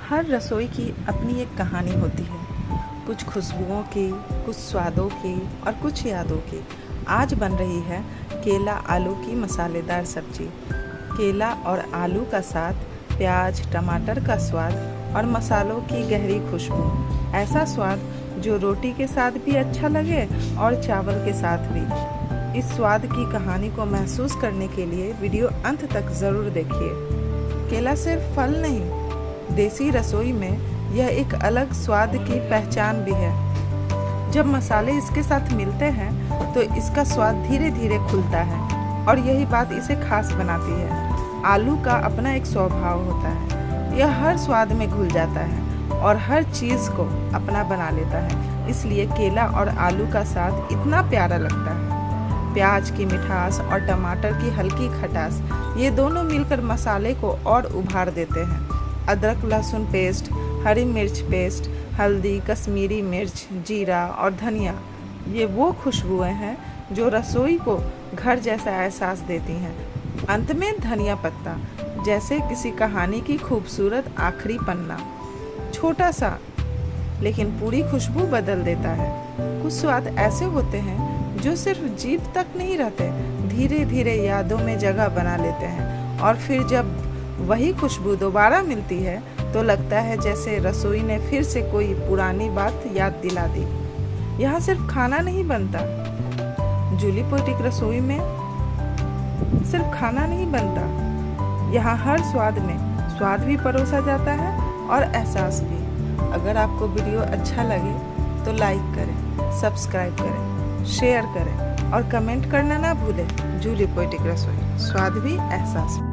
हर रसोई की अपनी एक कहानी होती है, कुछ खुशबुओं की, कुछ स्वादों की और कुछ यादों की। आज बन रही है केला आलू की मसालेदार सब्जी। केला और आलू का साथ, प्याज टमाटर का स्वाद और मसालों की गहरी खुशबू, ऐसा स्वाद जो रोटी के साथ भी अच्छा लगे और चावल के साथ भी। इस स्वाद की कहानी को महसूस करने के लिए वीडियो अंत तक ज़रूर देखिए। केला सिर्फ फल नहीं, देसी रसोई में यह एक अलग स्वाद की पहचान भी है। जब मसाले इसके साथ मिलते हैं तो इसका स्वाद धीरे धीरे खुलता है और यही बात इसे खास बनाती है। आलू का अपना एक स्वभाव होता है, यह हर स्वाद में घुल जाता है और हर चीज़ को अपना बना लेता है। इसलिए केला और आलू का साथ इतना प्यारा लगता है। प्याज की मिठास और टमाटर की हल्की खटास, ये दोनों मिलकर मसाले को और उभार देते हैं। अदरक लहसुन पेस्ट, हरी मिर्च पेस्ट, हल्दी, कश्मीरी मिर्च, जीरा और धनिया, ये वो खुशबुएं हैं जो रसोई को घर जैसा एहसास देती हैं। अंत में धनिया पत्ता, जैसे किसी कहानी की खूबसूरत आखिरी पन्ना, छोटा सा लेकिन पूरी खुशबू बदल देता है। कुछ स्वाद ऐसे होते हैं जो सिर्फ जीभ तक नहीं रहते, धीरे धीरे यादों में जगह बना लेते हैं और फिर जब वही खुशबू दोबारा मिलती है तो लगता है जैसे रसोई ने फिर से कोई पुरानी बात याद दिला दी। यहाँ सिर्फ खाना नहीं बनता, जूली पोएटिक रसोई में सिर्फ खाना नहीं बनता, यहाँ हर स्वाद में स्वाद भी परोसा जाता है और एहसास भी। अगर आपको वीडियो अच्छा लगे तो लाइक करें, सब्सक्राइब करें, शेयर करें और कमेंट करना ना भूलें। जूली पोएटिक रसोई, स्वाद भी एहसास भी।